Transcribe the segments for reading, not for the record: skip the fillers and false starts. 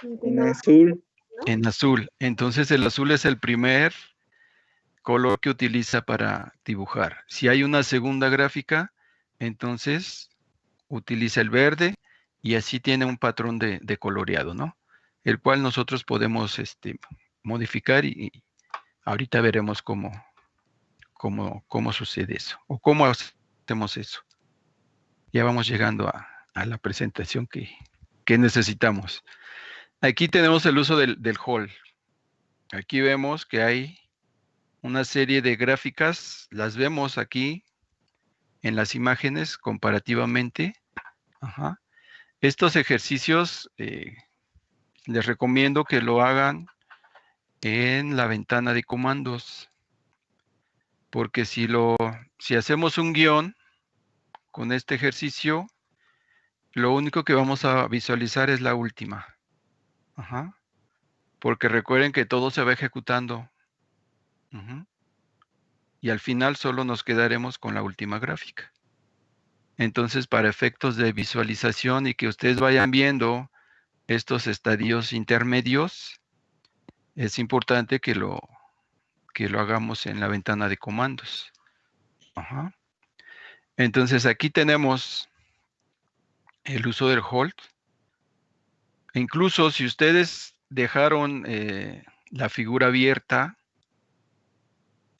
En azul. En azul. Entonces el azul es el primer color que utiliza para dibujar. Si hay una segunda gráfica, entonces utiliza el verde y así tiene un patrón de coloreado, ¿no? El cual nosotros podemos modificar y ahorita veremos cómo sucede eso o cómo hacemos eso. Ya vamos llegando a la presentación que necesitamos. Aquí tenemos el uso del hall. Aquí vemos que hay una serie de gráficas, las vemos aquí en las imágenes comparativamente. Ajá. Estos ejercicios les recomiendo que lo hagan en la ventana de comandos, porque si hacemos un guión con este ejercicio, lo único que vamos a visualizar es la última. Ajá. Porque recuerden que todo se va ejecutando. Y al final solo nos quedaremos con la última gráfica. Entonces, para efectos de visualización y que ustedes vayan viendo estos estadios intermedios, es importante que lo hagamos en la ventana de comandos. Ajá. Entonces, aquí tenemos el uso del hold. Incluso si ustedes dejaron la figura abierta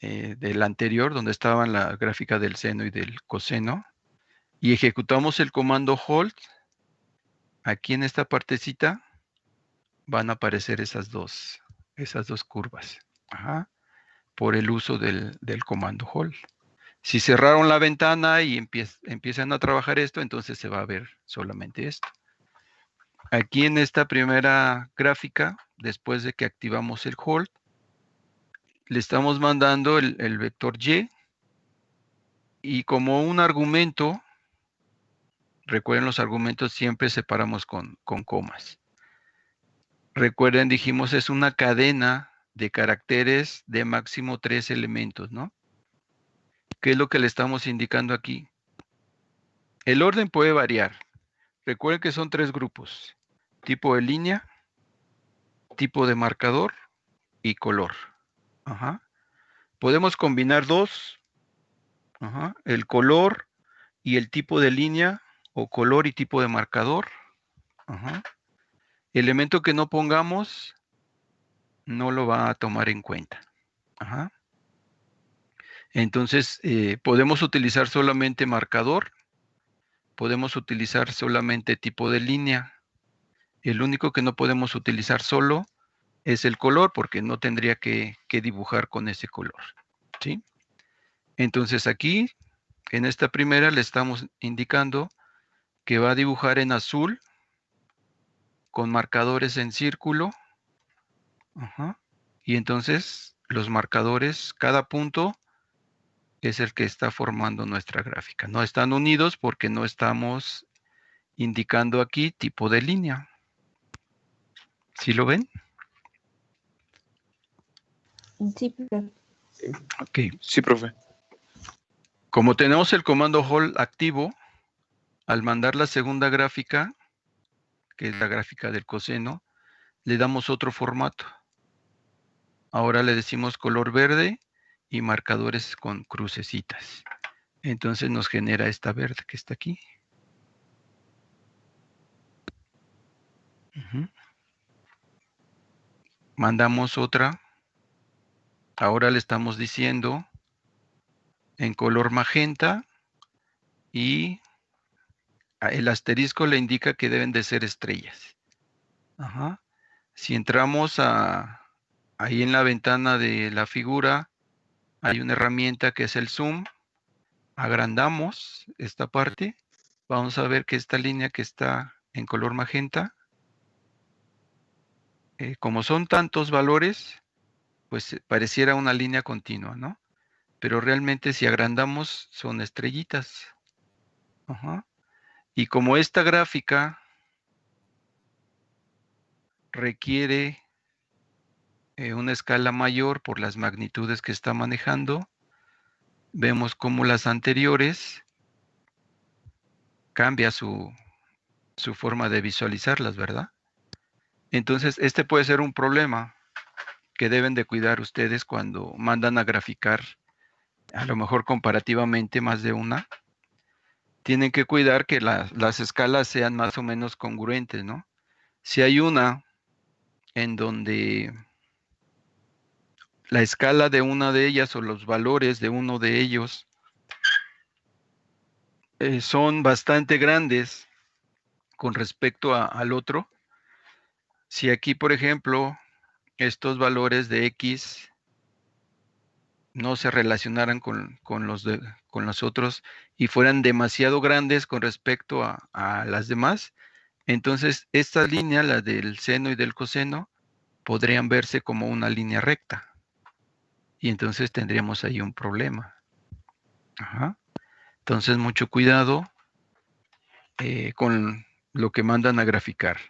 del anterior, donde estaban la gráfica del seno y del coseno, y ejecutamos el comando hold, aquí en esta partecita van a aparecer esas dos curvas. Ajá. Por el uso del comando hold. Si cerraron la ventana y empiezan a trabajar esto, entonces se va a ver solamente esto. Aquí en esta primera gráfica, después de que activamos el hold, le estamos mandando el vector y como un argumento, recuerden los argumentos siempre separamos con comas. Recuerden, dijimos, es una cadena de caracteres de máximo 3 elementos, ¿no? ¿Qué es lo que le estamos indicando aquí? El orden puede variar. Recuerden que son 3 grupos. Tipo de línea, tipo de marcador y color. Ajá. Podemos combinar 2. Ajá. El color y el tipo de línea o color y tipo de marcador. Ajá. Elemento que no pongamos no lo va a tomar en cuenta. Ajá. Entonces, podemos utilizar solamente marcador, podemos utilizar solamente tipo de línea. El único que no podemos utilizar solo es el color, porque no tendría que dibujar con ese color. ¿Sí? Entonces aquí, en esta primera, le estamos indicando que va a dibujar en azul, con marcadores en círculo. Ajá. Y entonces, los marcadores, cada punto es el que está formando nuestra gráfica. No están unidos porque no estamos indicando aquí tipo de línea. ¿Sí lo ven? Sí, profe. Ok. Sí, profe. Como tenemos el comando hold activo, al mandar la segunda gráfica, que es la gráfica del coseno, le damos otro formato. Ahora le decimos color verde y marcadores con crucecitas. Entonces nos genera esta verde que está aquí. Mandamos otra. Ahora le estamos diciendo en color magenta y el asterisco le indica que deben de ser estrellas. Ajá. Si entramos ahí en la ventana de la figura, hay una herramienta que es el zoom. Agrandamos esta parte. Vamos a ver que esta línea que está en color magenta, como son tantos valores, pues pareciera una línea continua, ¿no? Pero realmente si agrandamos son estrellitas. Ajá. Y como esta gráfica requiere una escala mayor por las magnitudes que está manejando, vemos como las anteriores cambia su forma de visualizarlas, ¿verdad? Entonces, este puede ser un problema que deben de cuidar ustedes cuando mandan a graficar, a lo mejor comparativamente más de una. Tienen que cuidar que las escalas sean más o menos congruentes, ¿no? Si hay una en donde la escala de una de ellas o los valores de uno de ellos son bastante grandes con respecto al otro, si aquí, por ejemplo, estos valores de X no se relacionaran con los otros y fueran demasiado grandes con respecto a las demás, entonces esta línea, la del seno y del coseno, podrían verse como una línea recta. Y entonces tendríamos ahí un problema. Ajá. Entonces, mucho cuidado con lo que mandan a graficar,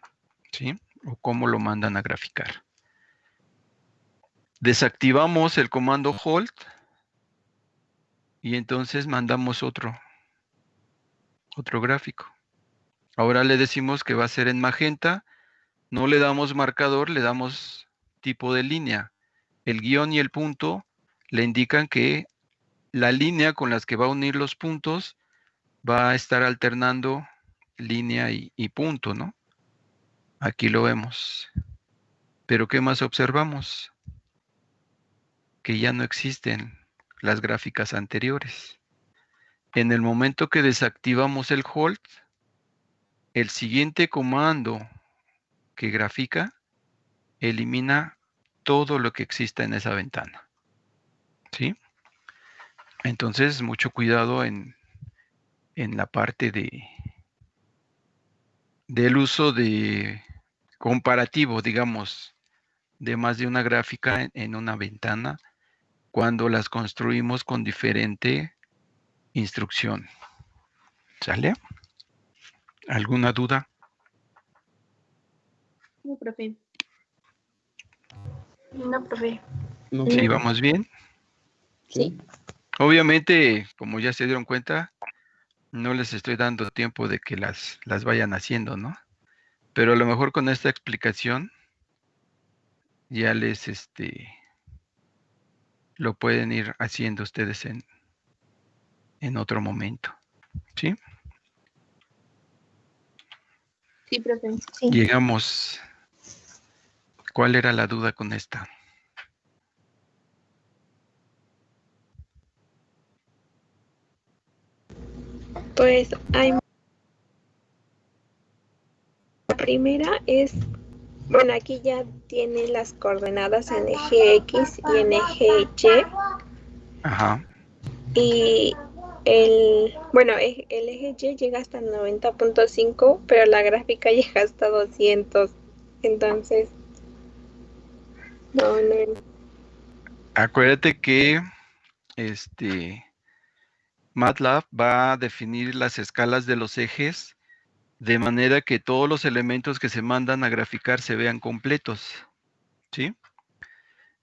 ¿sí? O cómo lo mandan a graficar. Desactivamos el comando hold y entonces mandamos otro gráfico. Ahora le decimos que va a ser en magenta, no le damos marcador, le damos tipo de línea. El guión y el punto le indican que la línea con las que va a unir los puntos va a estar alternando línea y punto, ¿no? Aquí lo vemos. Pero ¿qué más observamos? Que ya no existen las gráficas anteriores. En el momento que desactivamos el hold, el siguiente comando que grafica elimina todo lo que exista en esa ventana. ¿Sí? Entonces, mucho cuidado en la parte del uso de comparativo, digamos, de más de una gráfica en una ventana cuando las construimos con diferente instrucción. ¿Sale? ¿Alguna duda? No, profe. No, profe. No, ¿Sí, vamos bien? Sí. Obviamente, como ya se dieron cuenta, no les estoy dando tiempo de que las vayan haciendo, ¿no? Pero a lo mejor con esta explicación ya les lo pueden ir haciendo ustedes en otro momento. ¿Sí? Sí, profe. Sí. Llegamos. ¿Cuál era la duda con esta? Pues hay. La primera es, bueno, aquí ya tiene las coordenadas en eje X y en eje Y. Ajá. Y el eje Y llega hasta 90.5, pero la gráfica llega hasta 200. Entonces, no. Acuérdate que MATLAB va a definir las escalas de los ejes de manera que todos los elementos que se mandan a graficar se vean completos. ¿Sí?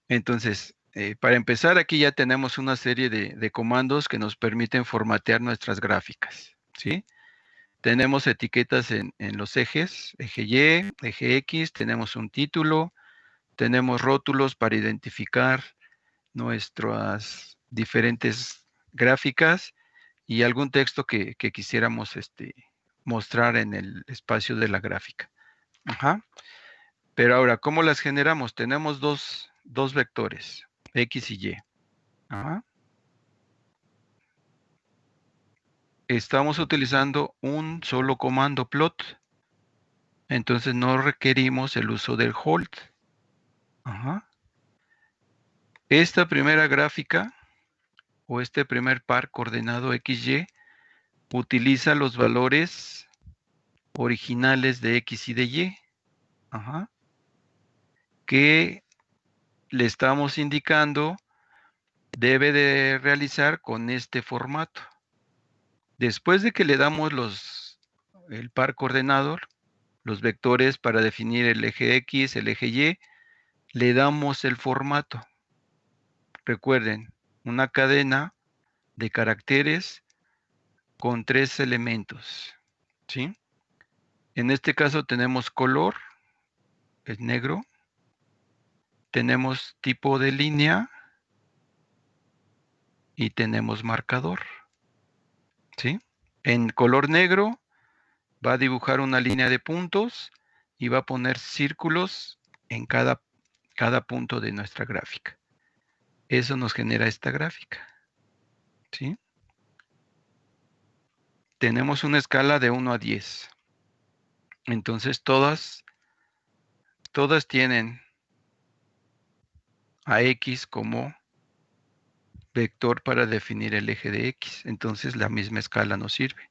Entonces, para empezar, aquí ya tenemos una serie de comandos que nos permiten formatear nuestras gráficas. ¿Sí? Tenemos etiquetas en los ejes, eje Y, eje X, tenemos un título, tenemos rótulos para identificar nuestras diferentes gráficas y algún texto que quisiéramos mostrar en el espacio de la gráfica. Ajá. Pero ahora, ¿cómo las generamos? Tenemos dos vectores, X y Y. Ajá. Estamos utilizando un solo comando plot, entonces no requerimos el uso del hold. Ajá. Esta primera gráfica o este primer par coordenado XY utiliza los valores originales de X y de Y. Ajá. Que le estamos indicando debe de realizar con este formato. Después de que le damos el par coordenador, los vectores para definir el eje X, el eje Y, le damos el formato. Recuerden, una cadena de caracteres con 3 elementos. ¿Sí? En este caso tenemos color, es negro. Tenemos tipo de línea y tenemos marcador. ¿Sí? En color negro va a dibujar una línea de puntos y va a poner círculos en cada punto de nuestra gráfica. Eso nos genera esta gráfica. ¿Sí? Tenemos una escala de 1 a 10. Entonces todas tienen a X como vector para definir el eje de X. Entonces la misma escala nos sirve.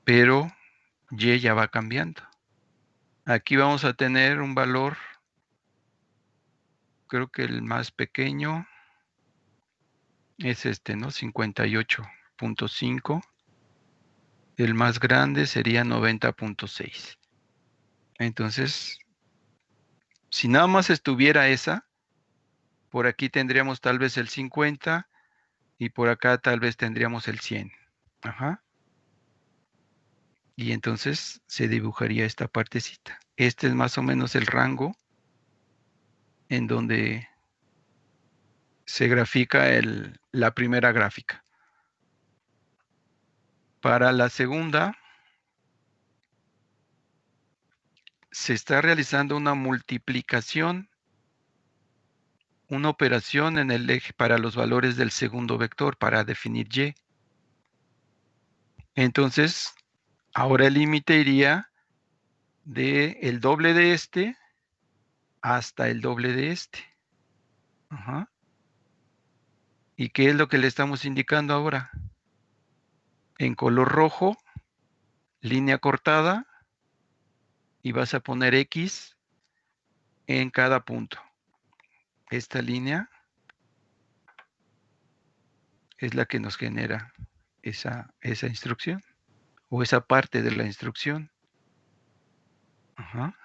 Pero Y ya va cambiando. Aquí vamos a tener un valor, creo que el más pequeño es este, ¿no? 58.5. El más grande sería 90.6. Entonces, si nada más estuviera esa, por aquí tendríamos tal vez el 50 y por acá tal vez tendríamos el 100. Ajá. Y entonces se dibujaría esta partecita. Este es más o menos el rango en donde se grafica la primera gráfica. Para la segunda, se está realizando una multiplicación, una operación en el eje para los valores del segundo vector para definir Y. Entonces, ahora el límite iría del doble de este hasta el doble de este. Ajá. ¿Y qué es lo que le estamos indicando ahora? En color rojo, línea cortada, y vas a poner X en cada punto. Esta línea es la que nos genera esa instrucción o esa parte de la instrucción. Ajá.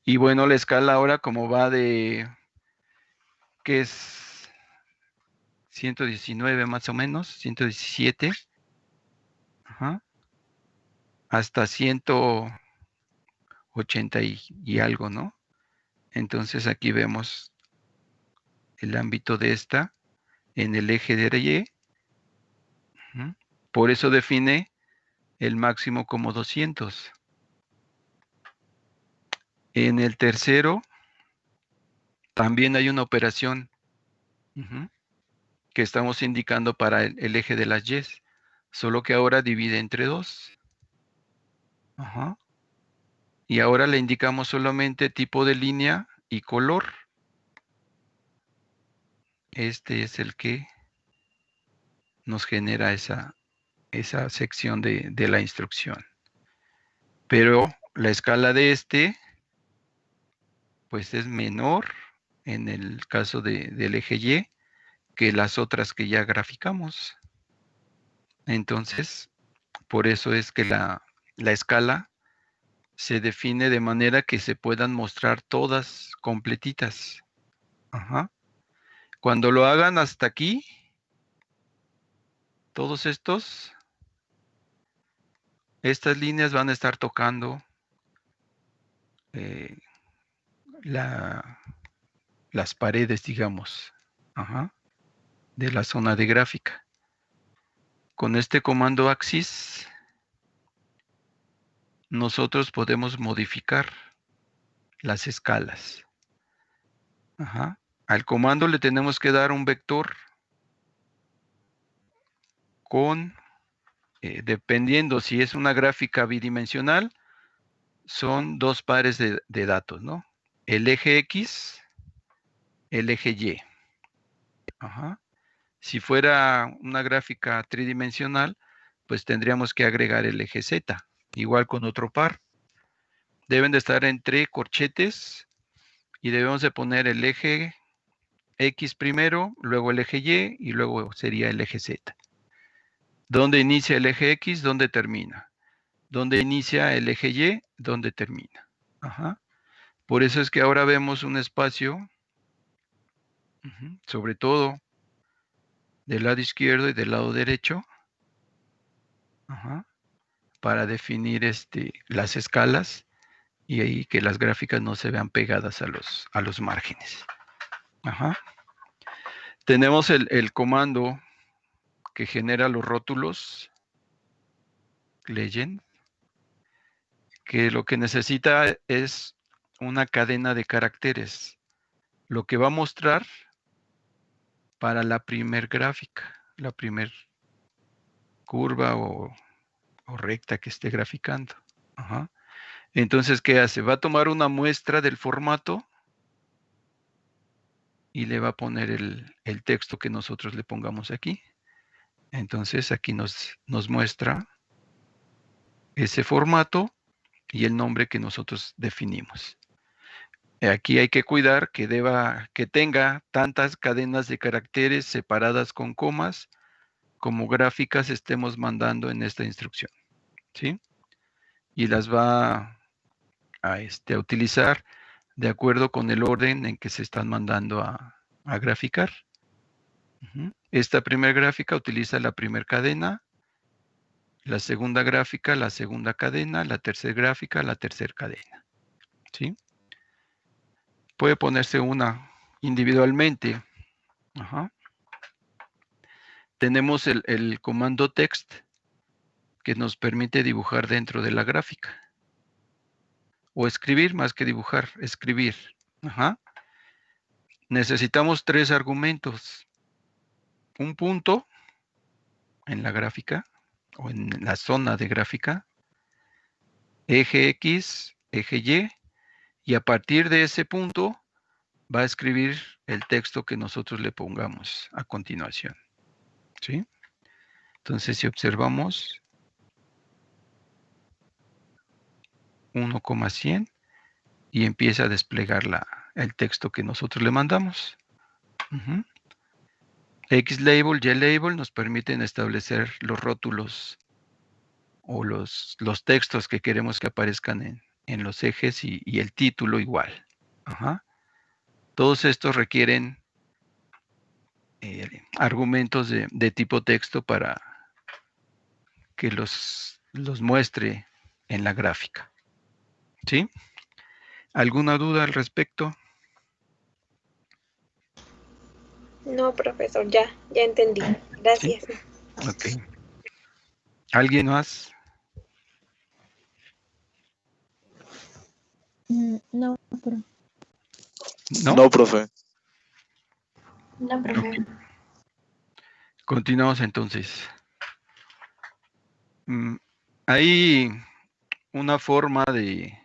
Y bueno, la escala ahora como va de, ¿qué es? 119 más o menos, 117. Ajá. Hasta 180 y algo, ¿no? Entonces aquí vemos el ámbito de esta en el eje de Y. Ujú. Por eso define el máximo como 200. En el tercero también hay una operación que estamos indicando para el eje de las Y, solo que ahora divide entre 2. Ajá. Y ahora le indicamos solamente tipo de línea y color. Este es el que nos genera esa sección de la instrucción. Pero la escala de este, pues es menor en el caso del eje Y que las otras que ya graficamos. Entonces, por eso es que la escala se define de manera que se puedan mostrar todas completitas. Ajá. Cuando lo hagan hasta aquí, todos estas líneas van a estar tocando las paredes, digamos, de la zona de gráfica. Con este comando axis, nosotros podemos modificar las escalas. Ajá. Al comando le tenemos que dar un vector con, dependiendo si es una gráfica bidimensional, son dos pares de datos, ¿no? El eje X, el eje Y. Ajá. Si fuera una gráfica tridimensional, pues tendríamos que agregar el eje Z, igual con otro par. Deben de estar entre corchetes y debemos de poner el eje X primero, luego el eje Y luego sería el eje Z. ¿Dónde inicia el eje X? ¿Dónde termina? ¿Dónde inicia el eje Y? ¿Dónde termina? Ajá. Por eso es que ahora vemos un espacio, sobre todo del lado izquierdo y del lado derecho, para definir las escalas y ahí que las gráficas no se vean pegadas a los márgenes. Ajá. Tenemos el comando que genera los rótulos, legend, que lo que necesita es una cadena de caracteres. Lo que va a mostrar para la primer gráfica, la primer curva o recta que esté graficando. Ajá. Entonces, ¿qué hace? Va a tomar una muestra del formato y le va a poner el texto que nosotros le pongamos aquí. Entonces, aquí nos muestra ese formato y el nombre que nosotros definimos. Aquí hay que cuidar que tenga tantas cadenas de caracteres separadas con comas como gráficas estemos mandando en esta instrucción, ¿sí? Y las va a utilizar de acuerdo con el orden en que se están mandando a graficar. Esta primera gráfica utiliza la primera cadena, la segunda gráfica, la segunda cadena, la tercera gráfica, la tercera cadena, ¿sí? Puede ponerse una individualmente. Ajá. Tenemos el comando text que nos permite dibujar dentro de la gráfica. O escribir más que dibujar, escribir. Ajá. Necesitamos 3 argumentos. Un punto en la gráfica o en la zona de gráfica, eje X, eje Y, y a partir de ese punto va a escribir el texto que nosotros le pongamos a continuación. ¿Sí? Entonces, si observamos 1,100 y empieza a desplegar el texto que nosotros le mandamos. X-Label, Y-Label nos permiten establecer los rótulos o los textos que queremos que aparezcan en los ejes y el título igual. Ajá. Todos estos requieren argumentos de tipo texto para que los muestre en la gráfica. ¿Sí? ¿Alguna duda al respecto? No, profesor, ya entendí. Gracias. ¿Sí? Ok. ¿Alguien más? No, pero... No, profe. No, profe. Okay. Continuamos entonces. Hay una forma de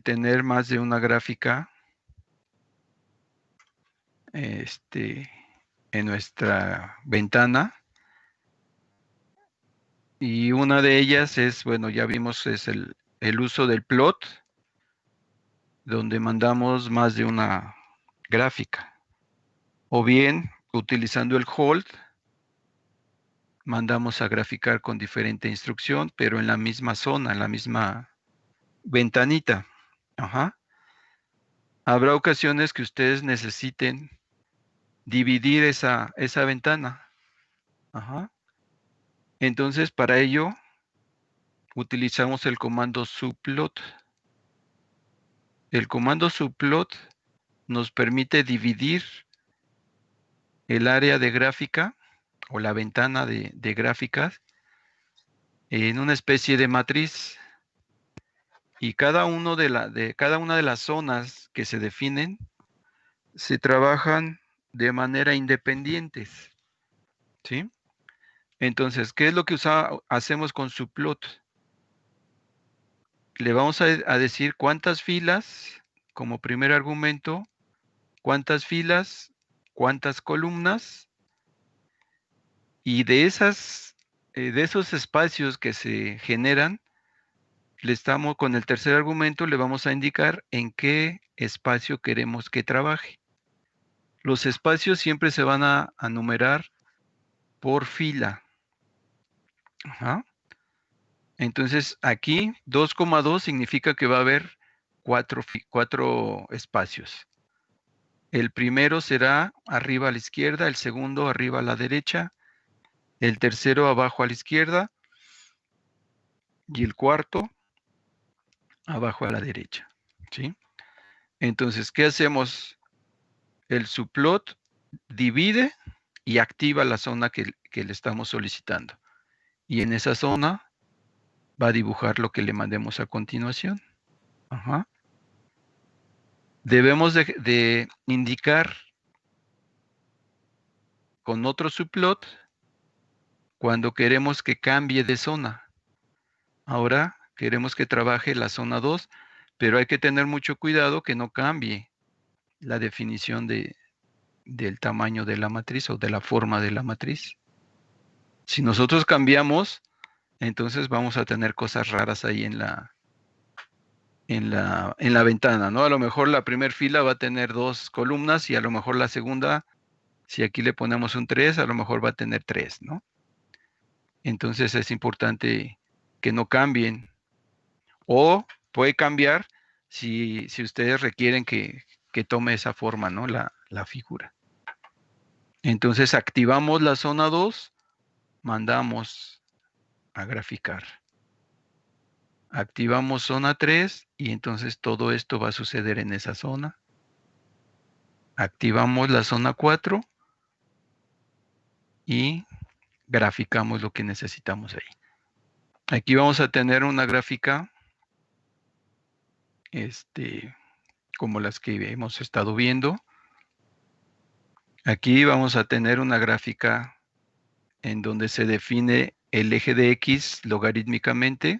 tener más de una gráfica en nuestra ventana. Y una de ellas es, bueno, ya vimos, es el uso del plot, donde mandamos más de una gráfica. O bien, utilizando el hold, mandamos a graficar con diferente instrucción, pero en la misma zona, en la misma ventanita. Ajá. Habrá ocasiones que ustedes necesiten dividir esa ventana. Ajá. Entonces, para ello, utilizamos el comando subplot. El comando subplot nos permite dividir el área de gráfica o la ventana de gráficas en una especie de matriz. Y cada una de las zonas que se definen se trabajan de manera independiente. ¿Sí? Entonces, ¿qué es lo que hacemos con subplot? Le vamos a decir cuántas filas como primer argumento, cuántas filas, cuántas columnas, y de esos espacios que se generan, con el tercer argumento le vamos a indicar en qué espacio queremos que trabaje. Los espacios siempre se van a numerar por fila. Ajá. Entonces, aquí 2,2 significa que va a haber 4 espacios. El primero será arriba a la izquierda, el segundo arriba a la derecha, el tercero abajo a la izquierda y el cuarto abajo a la derecha, ¿sí? Entonces, ¿qué hacemos? El subplot divide y activa la zona que le estamos solicitando. Y en esa zona va a dibujar lo que le mandemos a continuación. Ajá. Debemos de indicar con otro subplot cuando queremos que cambie de zona. Ahora queremos que trabaje la zona 2, pero hay que tener mucho cuidado que no cambie la definición del tamaño de la matriz o de la forma de la matriz. Si nosotros cambiamos, entonces vamos a tener cosas raras ahí en la ventana, ¿no? A lo mejor la primera fila va a tener 2 columnas y a lo mejor la segunda, si aquí le ponemos un 3, a lo mejor va a tener 3, ¿no? Entonces es importante que no cambien. O puede cambiar si ustedes requieren que tome esa forma, ¿no? La figura. Entonces activamos la zona 2, mandamos a graficar. Activamos zona 3 y entonces todo esto va a suceder en esa zona. Activamos la zona 4 y graficamos lo que necesitamos ahí. Aquí vamos a tener una gráfica como las que hemos estado viendo. Aquí vamos a tener una gráfica en donde se define el eje de X logarítmicamente.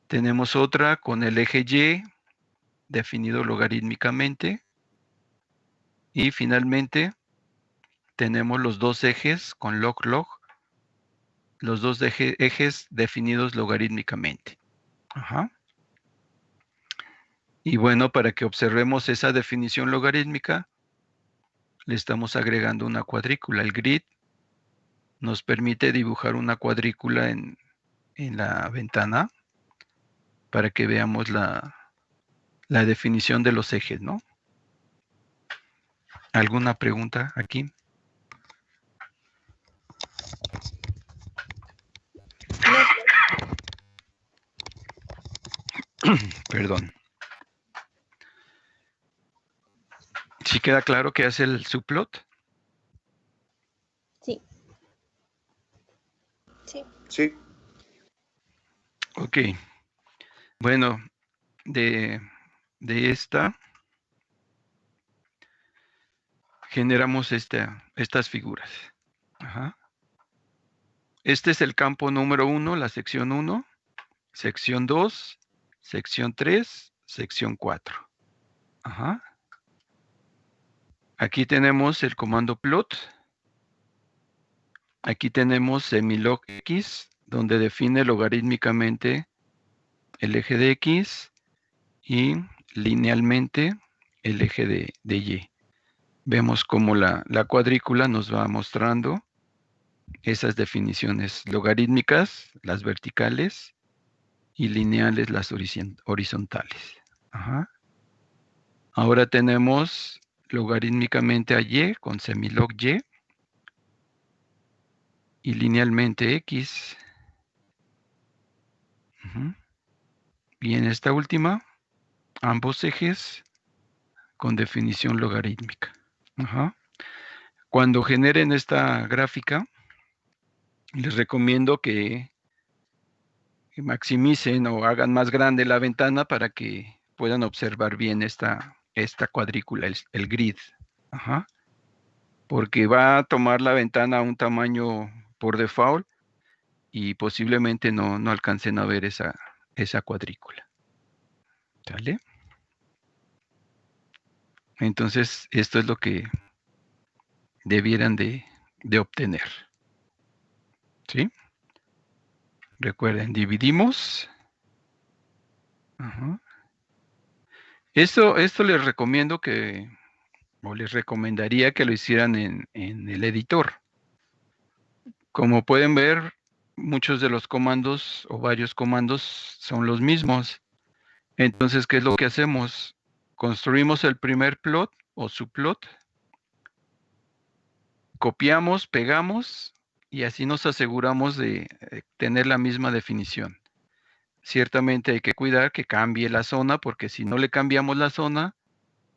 Tenemos otra con el eje Y definido logarítmicamente. Y finalmente tenemos los dos ejes con log-log, los dos ejes definidos logarítmicamente. Ajá. Y bueno, para que observemos esa definición logarítmica, le estamos agregando una cuadrícula. El grid nos permite dibujar una cuadrícula en la ventana para que veamos la definición de los ejes, ¿no? ¿Alguna pregunta aquí? Perdón. ¿Sí queda claro qué hace el subplot? Sí. Sí. Ok. Bueno, de esta generamos estas figuras. Ajá. Este es el campo número 1, la sección 1, sección 2, sección 3, sección 4. Ajá. Aquí tenemos el comando plot. Aquí tenemos semilog X, donde define logarítmicamente el eje de X y linealmente el eje de Y. Vemos cómo la cuadrícula nos va mostrando esas definiciones logarítmicas, las verticales, y lineales, las horizontales. Ajá. Ahora tenemos logarítmicamente a Y con semilog y linealmente X. Ujú. Y en esta última, ambos ejes con definición logarítmica. Ajá. Cuando generen esta gráfica, les recomiendo que maximicen o hagan más grande la ventana para que puedan observar bien esta cuadrícula, el grid. Ajá. Porque va a tomar la ventana a un tamaño por default y posiblemente no alcancen a ver esa cuadrícula. ¿Sale? Entonces, esto es lo que debieran de obtener. ¿Sí? Recuerden, dividimos. Ajá. Esto les recomiendo o les recomendaría que lo hicieran en el editor. Como pueden ver, muchos de los comandos o varios comandos son los mismos. Entonces, ¿qué es lo que hacemos? Construimos el primer plot o subplot, copiamos, pegamos y así nos aseguramos de tener la misma definición. ciertamente hay que cuidar que cambie la zona, porque si no le cambiamos la zona,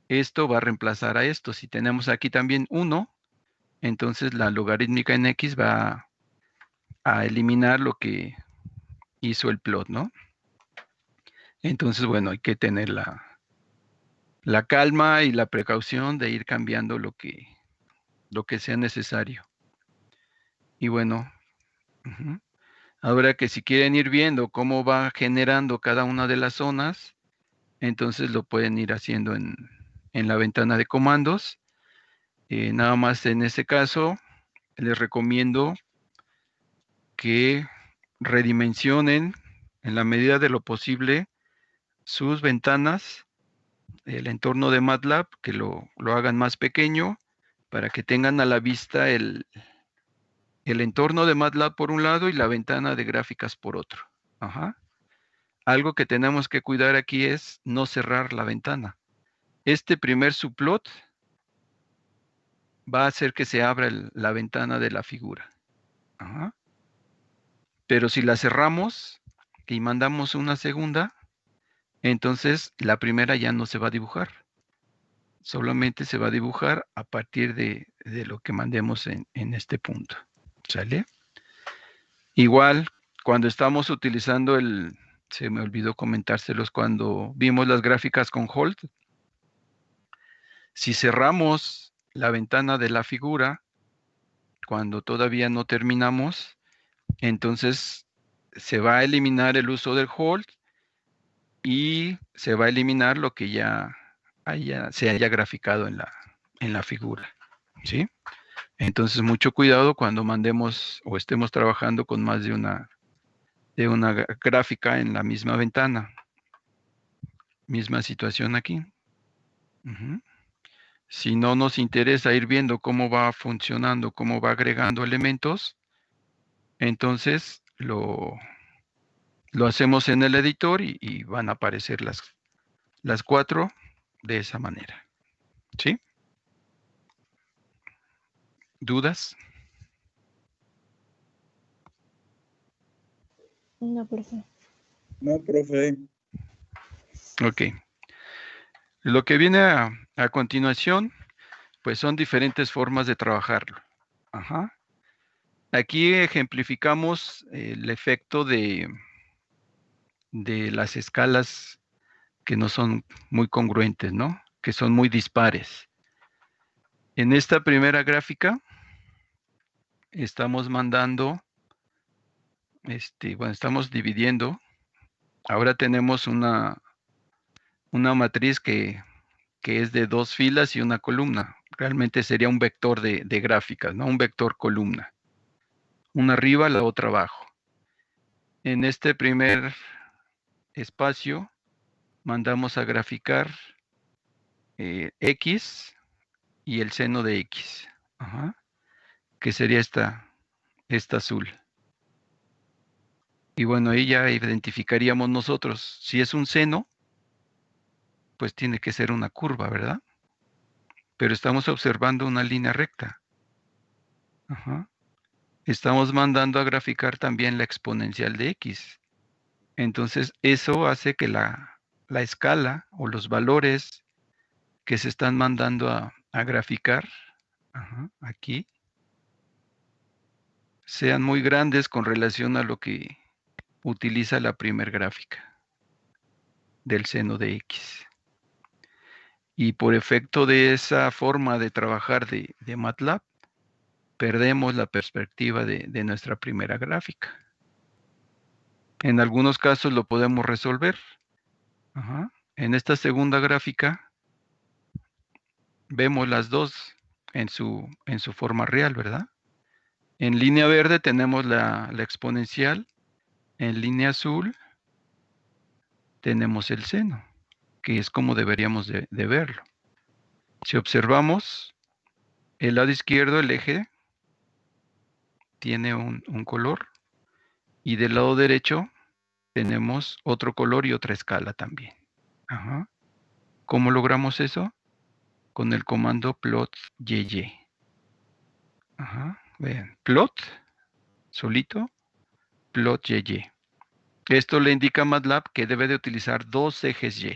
esto va a reemplazar a esto. Si tenemos aquí también 1, entonces la logarítmica en X va a eliminar lo que hizo el plot, ¿no? Entonces, bueno, hay que tener la calma y la precaución de ir cambiando lo que sea necesario. Y bueno, ahora que si quieren ir viendo cómo va generando cada una de las zonas, entonces lo pueden ir haciendo en la ventana de comandos. Nada más en este caso, les recomiendo que redimensionen en la medida de lo posible sus ventanas, el entorno de MATLAB, que lo hagan más pequeño para que tengan a la vista el entorno de MATLAB por un lado y la ventana de gráficas por otro. Algo que tenemos que cuidar aquí es no cerrar la ventana. Este primer subplot va a hacer que se abra la ventana de la figura. Pero si la cerramos y mandamos una segunda, entonces la primera ya no se va a dibujar. Solamente se va a dibujar a partir de lo que mandemos en este punto. ¿Sale? Igual, cuando estamos utilizando se me olvidó comentárselos cuando vimos las gráficas con Holt. Si cerramos la ventana de la figura, cuando todavía no terminamos, entonces se va a eliminar el uso del Hold y se va a eliminar lo que ya se haya graficado en la figura. ¿Sí? Entonces, mucho cuidado cuando mandemos o estemos trabajando con más de una gráfica en la misma ventana. Misma situación aquí. Si no nos interesa ir viendo cómo va funcionando, cómo va agregando elementos, entonces lo hacemos en el editor y van a aparecer las 4 de esa manera. ¿Sí? ¿Dudas? No, profe. No, profe. Ok. Lo que viene a continuación, pues son diferentes formas de trabajarlo. Aquí ejemplificamos el efecto de las escalas que no son muy congruentes, ¿no? Que son muy dispares. En esta primera gráfica estamos mandando, bueno, estamos dividiendo. Ahora tenemos una matriz que es de 2 filas y una columna. Realmente sería un vector de gráficas, ¿no? Un vector columna. Una arriba, la otra abajo. En este primer espacio mandamos a graficar X y el seno de X, que sería esta azul. Y bueno, ahí ya identificaríamos nosotros, si es un seno, pues tiene que ser una curva, ¿verdad? Pero estamos observando una línea recta. Estamos mandando a graficar también la exponencial de X. Entonces, eso hace que la escala o los valores que se están mandando a graficar aquí sean muy grandes con relación a lo que utiliza la primer gráfica del seno de X. Y por efecto de esa forma de trabajar de MATLAB, perdemos la perspectiva de nuestra primera gráfica. En algunos casos lo podemos resolver. En esta segunda gráfica vemos las dos en su forma real, ¿verdad? En línea verde tenemos la exponencial, en línea azul tenemos el seno, que es como deberíamos de verlo. Si observamos, el lado izquierdo, el eje, tiene un color, y del lado derecho tenemos otro color y otra escala también. ¿Cómo logramos eso? Con el comando plot YY. Vean, plot, solito, plot YY. Esto le indica a MATLAB que debe de utilizar dos ejes Y.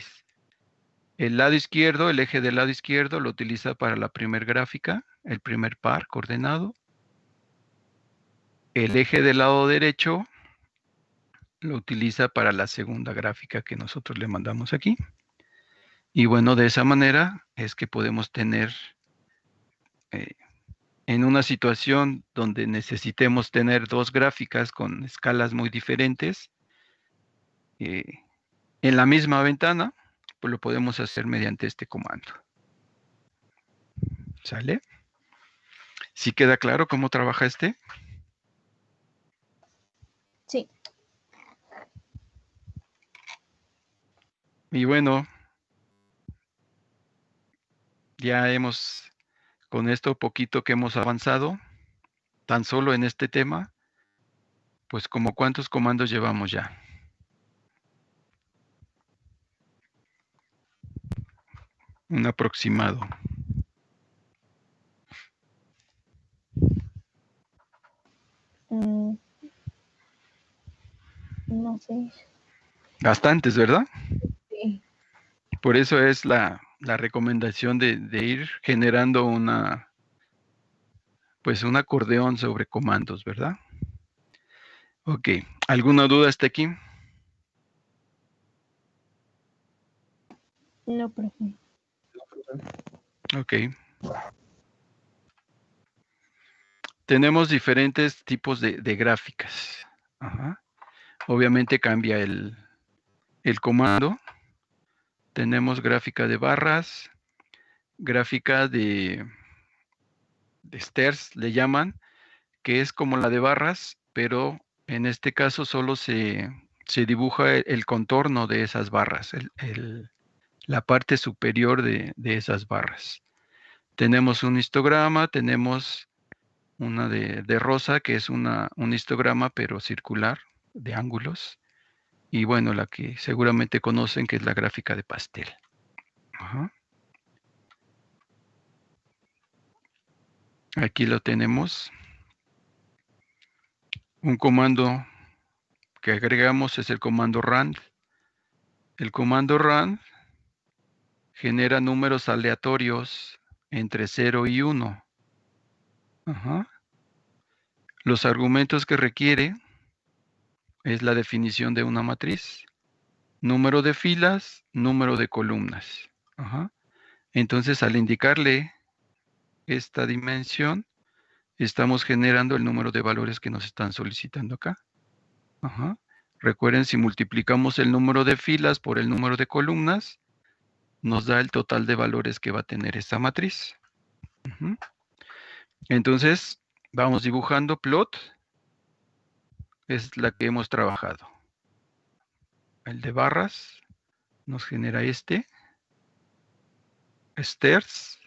El lado izquierdo, el eje del lado izquierdo, lo utiliza para la primera gráfica, el primer par coordenado. El eje del lado derecho lo utiliza para la segunda gráfica que nosotros le mandamos aquí. Y bueno, de esa manera es que podemos tener, en una situación donde necesitemos tener dos gráficas con escalas muy diferentes, en la misma ventana, pues lo podemos hacer mediante este comando. ¿Sale? ¿Sí queda claro cómo trabaja este? Sí. Y bueno, ya hemos, con esto poquito que hemos avanzado, tan solo en este tema, pues como cuántos comandos llevamos ya. Un aproximado. No sé. Bastantes, ¿verdad? Sí. Por eso es la recomendación de ir generando pues un acordeón sobre comandos, ¿verdad? Ok, ¿alguna duda hasta aquí? No, profe. Ok. Tenemos diferentes tipos de gráficas. Ajá. Obviamente cambia el comando. Tenemos gráfica de barras, gráfica de stairs, le llaman, que es como la de barras, pero en este caso solo se dibuja el contorno de esas barras, la parte superior de esas barras. Tenemos un histograma, tenemos una de rosa, que es un histograma, pero circular, de ángulos. Y bueno, la que seguramente conocen, que es la gráfica de pastel. Ajá. Aquí lo tenemos. Un comando que agregamos es el comando rand. El comando rand genera números aleatorios entre 0 y 1. Ajá. Los argumentos que requiere es la definición de una matriz, número de filas, número de columnas. Ajá. Entonces, al indicarle esta dimensión, estamos generando el número de valores que nos están solicitando acá. Ajá. Recuerden, si multiplicamos el número de filas por el número de columnas, nos da el total de valores que va a tener esta matriz. Uh-huh. Entonces, vamos dibujando plot. Es la que hemos trabajado. El de barras nos genera este. Stairs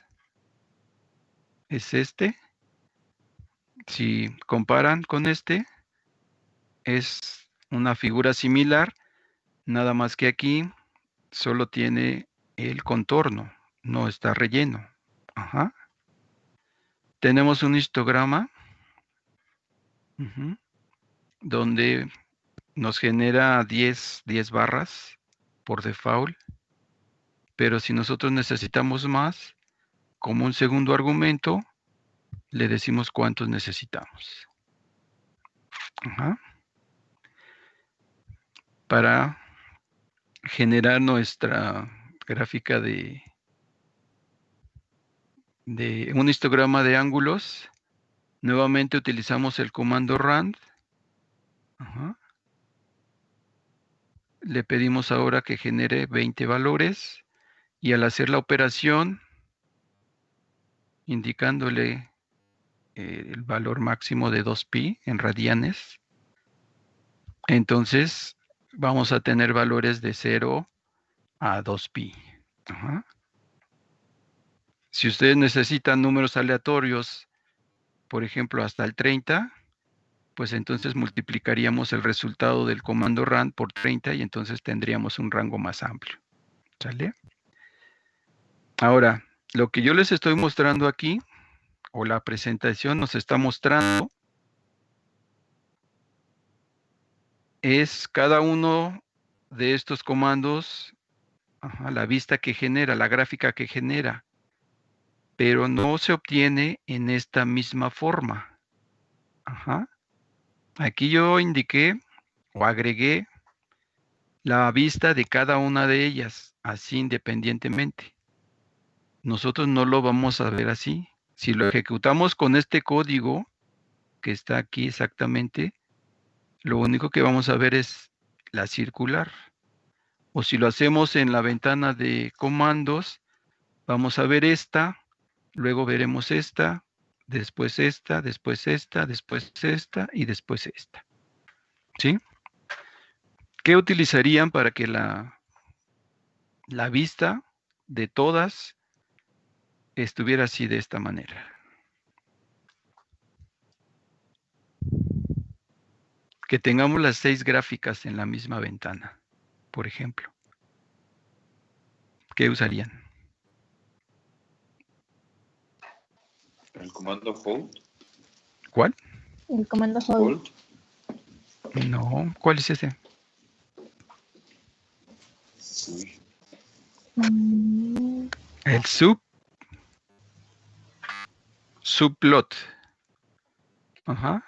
es este. Si comparan con este, es una figura similar, nada más que aquí solo tiene el contorno, no está relleno. Ajá. Tenemos un histograma donde nos genera 10 barras por default, pero si nosotros necesitamos más, como un segundo argumento, le decimos cuántos necesitamos. Ajá. Para generar nuestra gráfica de un histograma de ángulos, nuevamente utilizamos el comando rand. Ajá. Le pedimos ahora que genere 20 valores y al hacer la operación, indicándole el valor máximo de 2pi en radianes, entonces vamos a tener valores de 0 a 2pi. Ajá. Si ustedes necesitan números aleatorios, por ejemplo, hasta el 30, pues entonces multiplicaríamos el resultado del comando rand por 30 y entonces tendríamos un rango más amplio. ¿Sale? Ahora, lo que yo les estoy mostrando aquí, o la presentación nos está mostrando es cada uno de estos comandos, la vista que genera, la gráfica que genera, pero no se obtiene en esta misma forma. Aquí yo indiqué o agregué la vista de cada una de ellas, así independientemente. Nosotros no lo vamos a ver así. Si lo ejecutamos con este código que está aquí exactamente, lo único que vamos a ver es la circular. O si lo hacemos en la ventana de comandos, vamos a ver esta, luego veremos esta, después esta, después esta, después esta y después esta. ¿Sí? ¿Qué utilizarían para que la vista de todas estuviera así de esta manera? Que tengamos las 6 gráficas en la misma ventana, por ejemplo. ¿Qué usarían? El comando hold. ¿Cuál? El comando hold. No, ¿cuál es ese? Sí. El subplot. Ajá.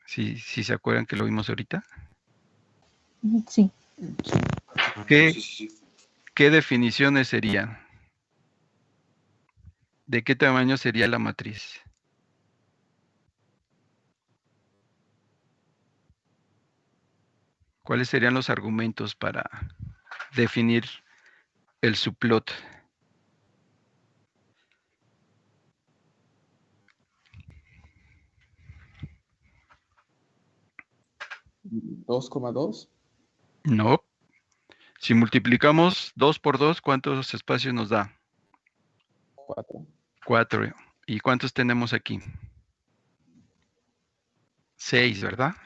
Sí, se acuerdan que lo vimos ahorita. Sí. ¿Qué definiciones serían? ¿De qué tamaño sería la matriz? ¿Cuáles serían los argumentos para definir el subplot? ¿2,2? No. Si multiplicamos 2 por 2, ¿cuántos espacios nos da? 4. 4. ¿Y cuántos tenemos aquí? 6, ¿verdad?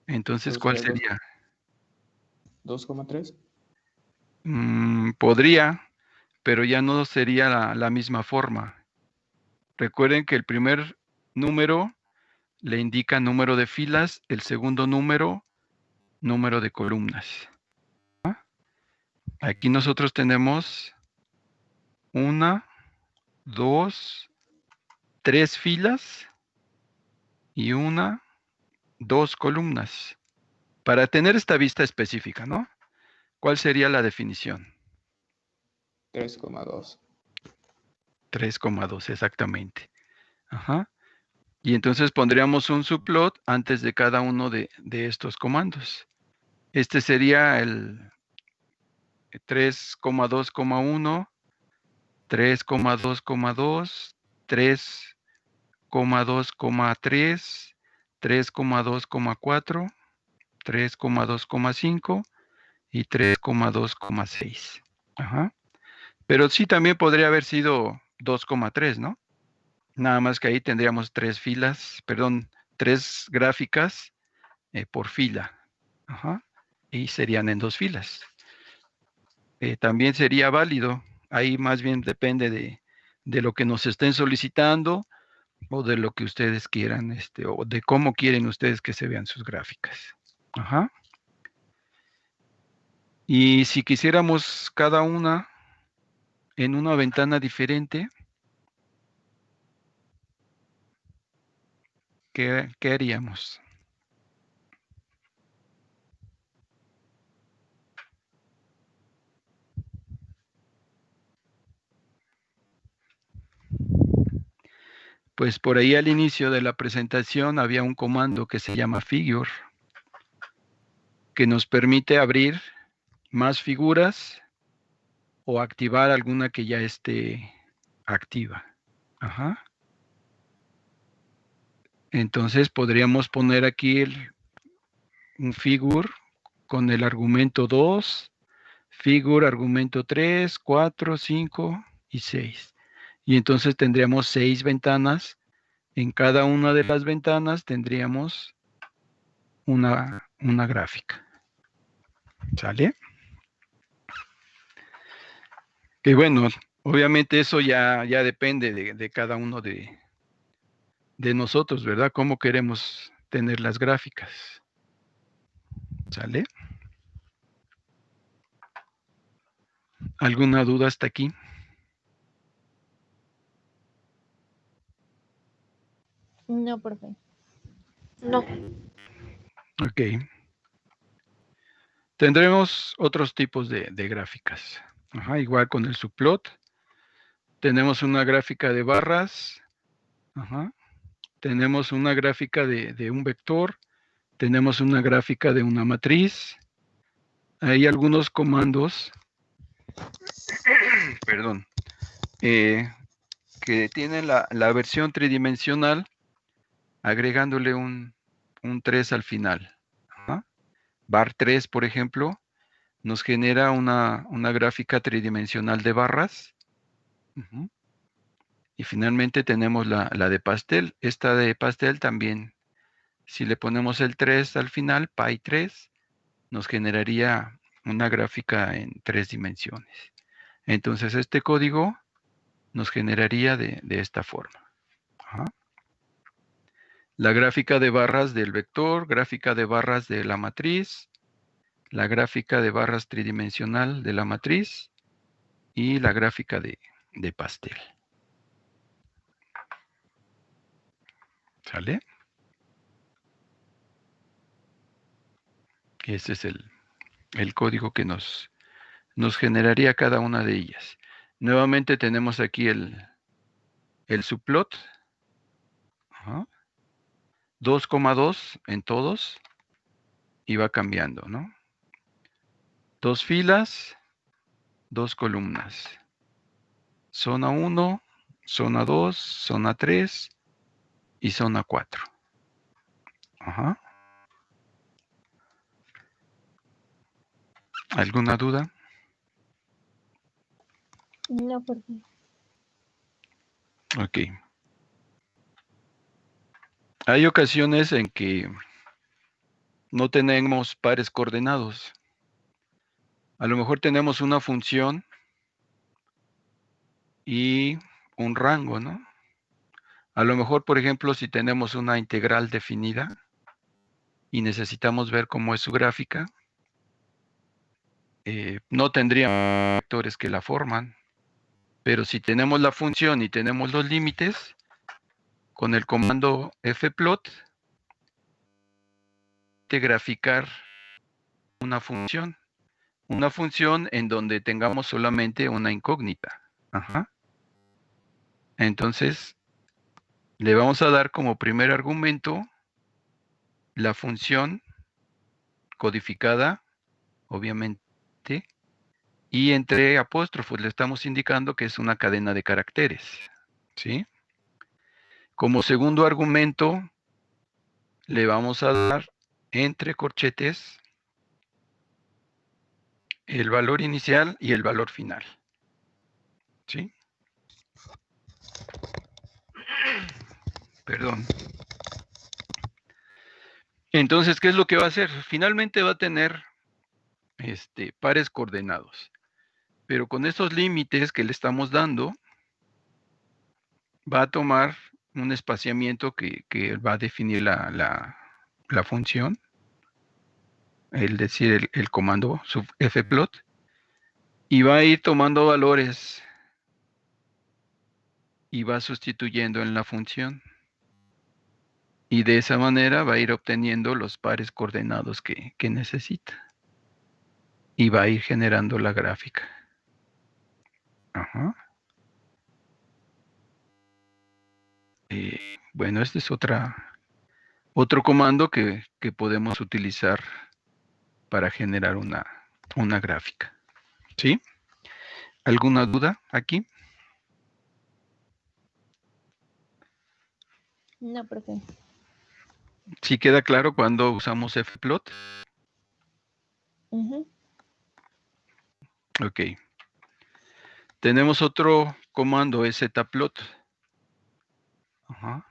Entonces, ¿cuál sería? 2,3. Podría, pero ya no sería la misma forma. Recuerden que el primer número le indica número de filas, el segundo número de columnas. Aquí nosotros tenemos 1, 2, 3 filas y 1, 2 columnas. Para tener esta vista específica, ¿no? ¿Cuál sería la definición? 3,2. 3,2, exactamente. Y entonces pondríamos un subplot antes de cada uno de estos comandos. Este sería el 3,2,1, 3,2,2, 3,2,3, 3,2,4, 3,2,5 y 3,2,6. Pero sí también podría haber sido 2,3, ¿no? Nada más que ahí tendríamos 3 gráficas por fila. Y serían en 2 filas. También sería válido. Ahí más bien depende de lo que nos estén solicitando o de lo que ustedes quieran, o de cómo quieren ustedes que se vean sus gráficas. Y si quisiéramos cada una en una ventana diferente, ¿qué haríamos? Pues por ahí al inicio de la presentación había un comando que se llama figure, que nos permite abrir más figuras o activar alguna que ya esté activa. Entonces podríamos poner aquí un figure con el argumento 2, figure argumento 3, 4, 5 y 6. Y entonces tendríamos 6 ventanas. En cada una de las ventanas tendríamos una gráfica. ¿Sale? Que bueno, obviamente eso ya depende de cada uno de nosotros, ¿verdad? Cómo queremos tener las gráficas. ¿Sale? ¿Alguna duda hasta aquí? No, profe. No. Ok. Tendremos otros tipos de gráficas. Ajá, igual con el subplot. Tenemos una gráfica de barras. Ajá. Tenemos una gráfica de un vector. Tenemos una gráfica de una matriz. Hay algunos comandos, perdón, que tienen la versión tridimensional agregándole un 3 al final. Ajá. Bar3, por ejemplo, nos genera una gráfica tridimensional de barras. Uh-huh. Y finalmente tenemos la de pastel. Esta de pastel también, si le ponemos el 3 al final, pi3, nos generaría una gráfica en 3 dimensiones. Entonces este código nos generaría de esta forma. Ajá. La gráfica de barras del vector, gráfica de barras de la matriz, la gráfica de barras tridimensional de la matriz y la gráfica de pastel. ¿Sale? Este es el código que nos generaría cada una de ellas. Nuevamente tenemos aquí el subplot. 2,2 en todos. Y va cambiando, ¿no? 2 filas, 2 columnas. Zona 1, zona 2, zona 3 y zona 4. Ajá. ¿Alguna duda? No, profe. Ok. Hay ocasiones en que no tenemos pares coordenados. A lo mejor tenemos una función y un rango, ¿no? A lo mejor, por ejemplo, si tenemos una integral definida y necesitamos ver cómo es su gráfica, no tendríamos vectores que la forman. Pero si tenemos la función y tenemos los límites, con el comando fplot, de graficar una función en donde tengamos solamente una incógnita. Ajá. Entonces, le vamos a dar como primer argumento la función codificada, obviamente, y entre apóstrofos le estamos indicando que es una cadena de caracteres. ¿Sí? Como segundo argumento, le vamos a dar entre corchetes el valor inicial y el valor final. ¿Sí? Perdón. Entonces, ¿qué es lo que va a hacer? Finalmente va a tener pares coordenados. Pero con estos límites que le estamos dando, va a tomar un espaciamiento que va a definir la función, es decir, el comando fplot, y va a ir tomando valores y va sustituyendo en la función. Y de esa manera va a ir obteniendo los pares coordenados que necesita. Y va a ir generando la gráfica. Ajá. Bueno, este es otro comando que podemos utilizar para generar una gráfica. ¿Sí? ¿Alguna duda aquí? No, profe. ¿Sí queda claro cuando usamos fplot? Ujú. Ok. Tenemos otro comando, es zplot. Ajá.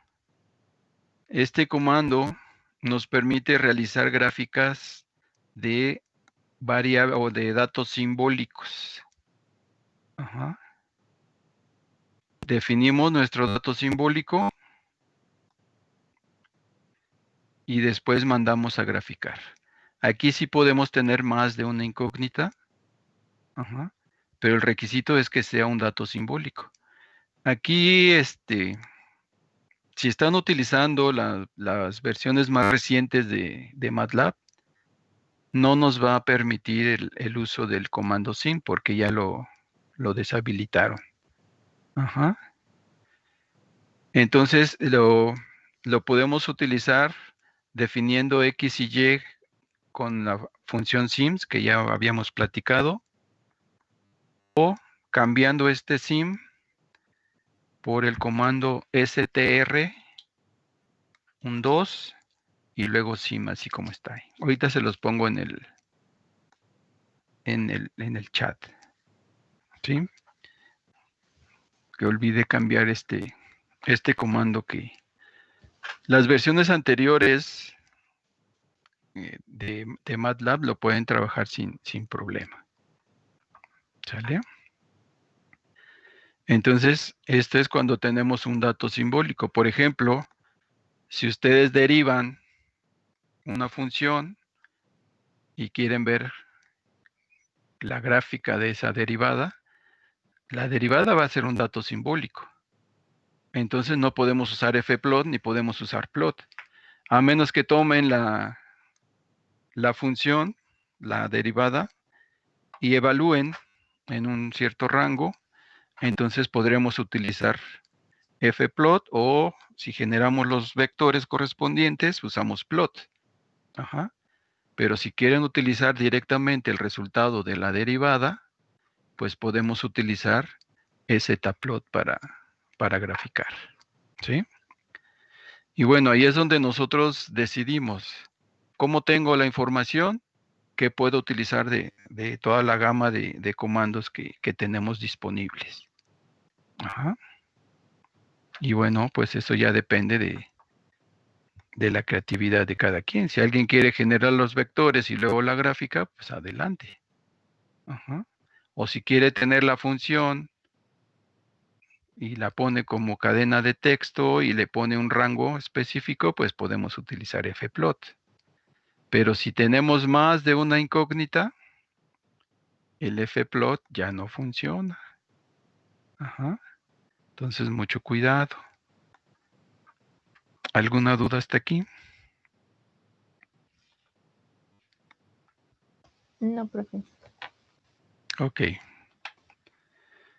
Este comando nos permite realizar gráficas de variables o de datos simbólicos. Ajá. Definimos nuestro dato simbólico y después mandamos a graficar. Aquí sí podemos tener más de una incógnita, ajá, pero el requisito es que sea un dato simbólico. Aquí, si están utilizando las versiones más recientes de MATLAB, no nos va a permitir el uso del comando sim porque ya lo deshabilitaron. Ajá. Entonces lo podemos utilizar definiendo X y Y con la función sims que ya habíamos platicado, o cambiando este sim por el comando str, un 2, y luego sim así como está ahí. Ahorita se los pongo en el chat. ¿Sí? Que olvide cambiar este comando que las versiones anteriores de MATLAB lo pueden trabajar sin problema. ¿Sale? Entonces, esto es cuando tenemos un dato simbólico. Por ejemplo, si ustedes derivan una función y quieren ver la gráfica de esa derivada, la derivada va a ser un dato simbólico. Entonces no podemos usar fplot ni podemos usar plot, a menos que tomen la función, la derivada, y evalúen en un cierto rango. Entonces podremos utilizar fplot, o si generamos los vectores correspondientes, usamos plot. Ajá. Pero si quieren utilizar directamente el resultado de la derivada, pues podemos utilizar zplot para graficar. ¿Sí? Y bueno, ahí es donde nosotros decidimos cómo tengo la información que puedo utilizar de toda la gama de comandos que tenemos disponibles. Ajá. Y bueno, pues eso ya depende de la creatividad de cada quien. Si alguien quiere generar los vectores y luego la gráfica, pues adelante. Ajá. O si quiere tener la función y la pone como cadena de texto y le pone un rango específico, pues podemos utilizar fplot. Pero si tenemos más de una incógnita, el fplot ya no funciona. Ajá. Entonces, mucho cuidado. ¿Alguna duda hasta aquí? No, profe. Ok.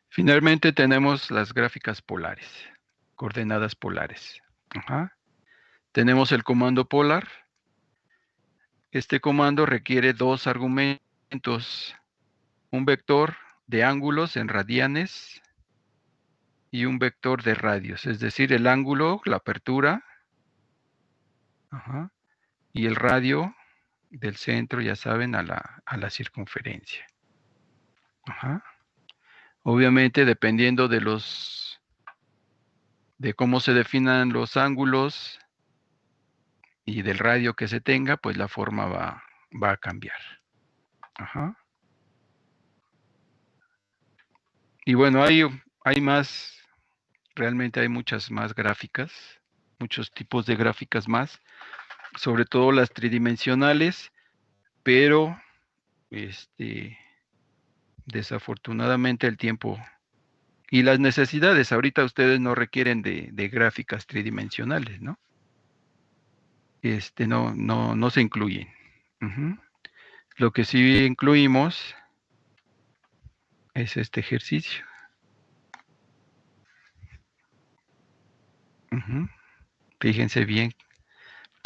Finalmente tenemos las gráficas polares, coordenadas polares. Ajá. Tenemos el comando polar. Este comando requiere dos argumentos, un vector de ángulos en radianes y un vector de radios, es decir, el ángulo, la apertura, ajá, y el radio del centro, ya saben, a la circunferencia. Ajá. Obviamente, dependiendo de cómo se definan los ángulos y del radio que se tenga, pues la forma va a cambiar. Ajá. Y bueno, hay más, realmente hay muchas más gráficas, muchos tipos de gráficas más, sobre todo las tridimensionales, pero desafortunadamente el tiempo y las necesidades, ahorita ustedes no requieren de gráficas tridimensionales, ¿no? No se incluyen. Uh-huh. Lo que sí incluimos es este ejercicio. Uh-huh. Fíjense bien.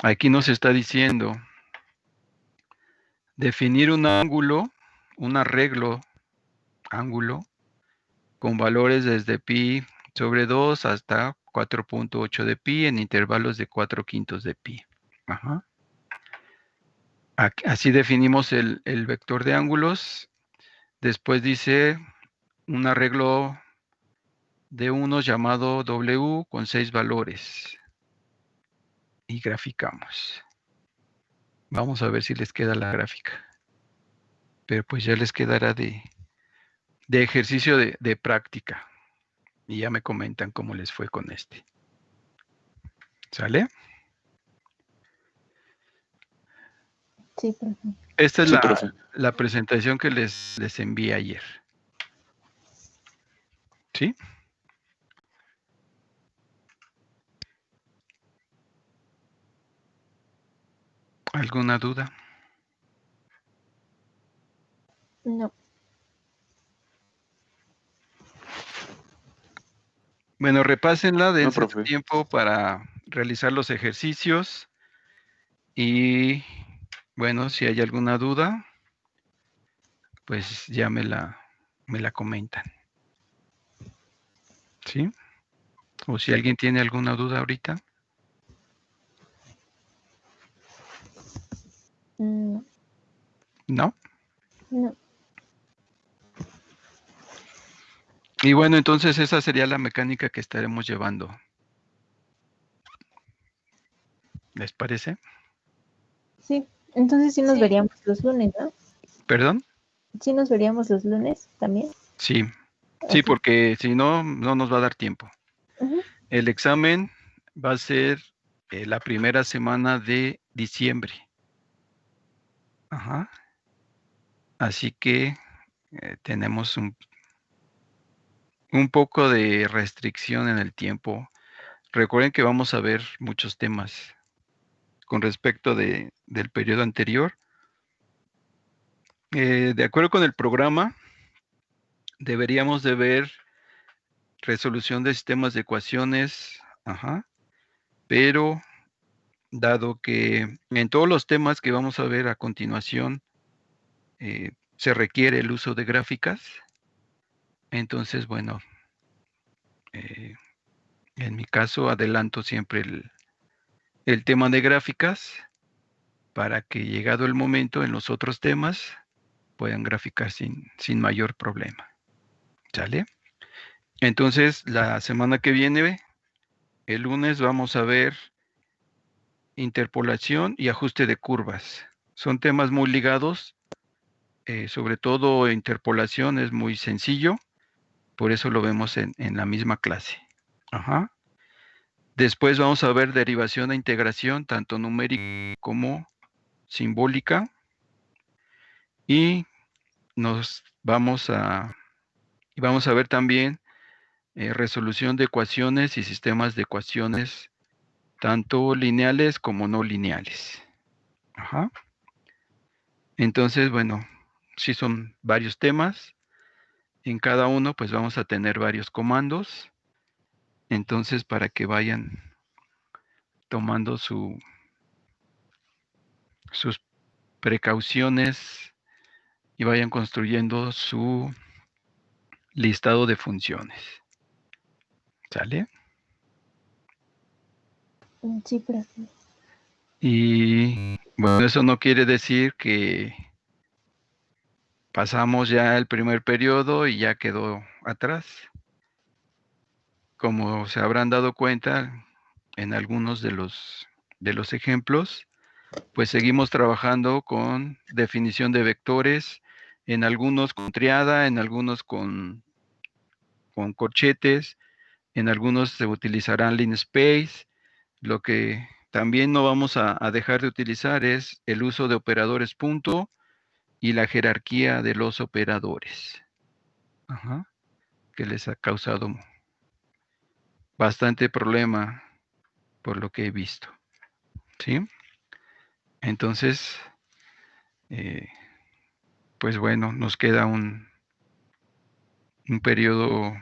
Aquí nos está diciendo definir un ángulo, un arreglo ángulo con valores desde pi sobre 2 hasta 4.8 de pi en intervalos de 4/5 de pi. Ajá. Así definimos el vector de ángulos. Después dice un arreglo de unos llamado W con 6 valores. Y graficamos. Vamos a ver si les queda la gráfica. Pero pues ya les quedará de ejercicio de práctica. Y ya me comentan cómo les fue con este. ¿Sale? Sí, profe. Esta es Sí, profe. la presentación que les envié ayer. ¿Sí? ¿Alguna duda? No. Bueno, repásenla, dense profe. tiempo para realizar los ejercicios y bueno, si hay alguna duda, pues ya me la comentan. ¿Sí? O si alguien tiene alguna duda ahorita. No. ¿No? No. Y bueno, entonces esa sería la mecánica que estaremos llevando. ¿Les parece? Sí. Entonces sí nos Sí. veríamos los lunes, ¿no? ¿Perdón? Sí nos veríamos los lunes también. Sí. Sí, Ok. porque si no, no nos va a dar tiempo. Ujú. El examen va a ser la primera semana de diciembre. Ajá. Así que tenemos un poco de restricción en el tiempo. Recuerden que vamos a ver muchos temas con respecto del periodo anterior. De acuerdo con el programa, deberíamos de ver resolución de sistemas de ecuaciones, pero dado que en todos los temas que vamos a ver a continuación se requiere el uso de gráficas, entonces, bueno, en mi caso adelanto siempre el tema de gráficas para que llegado el momento en los otros temas puedan graficar sin mayor problema. ¿Sale? Entonces, la semana que viene, el lunes, vamos a ver interpolación y ajuste de curvas. Son temas muy ligados, sobre todo interpolación es muy sencillo, por eso lo vemos en la misma clase. Ajá. Después vamos a ver derivación e integración, tanto numérica como simbólica. Y vamos a ver también resolución de ecuaciones y sistemas de ecuaciones, tanto lineales como no lineales. Ajá. Entonces, bueno, sí son varios temas. En cada uno, pues vamos a tener varios comandos. Entonces, para que vayan tomando sus precauciones y vayan construyendo su listado de funciones. ¿Sale? Sí, profe. Y bueno, eso no quiere decir que pasamos ya el primer periodo y ya quedó atrás. Como se habrán dado cuenta en algunos de los ejemplos, pues seguimos trabajando con definición de vectores, en algunos con triada, en algunos con corchetes, en algunos se utilizarán linspace. Lo que también no vamos a dejar de utilizar es el uso de operadores punto y la jerarquía de los operadores, que les ha causado bastante problema por lo que he visto. ¿Sí? Entonces, pues bueno, nos queda un periodo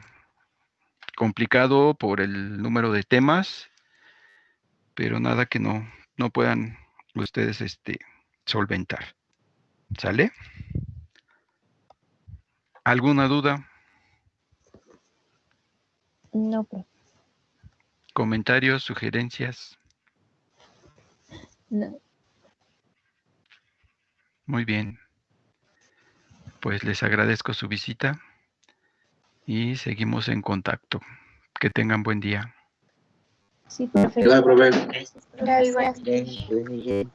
complicado por el número de temas, pero nada que no puedan ustedes solventar. ¿Sale? ¿Alguna duda? No, profe. ¿Comentarios, sugerencias? No. Muy bien. Pues les agradezco su visita y seguimos en contacto. Que tengan buen día. Sí, profe. Igual, profe. Gracias, profe. Igual. Bien, bien.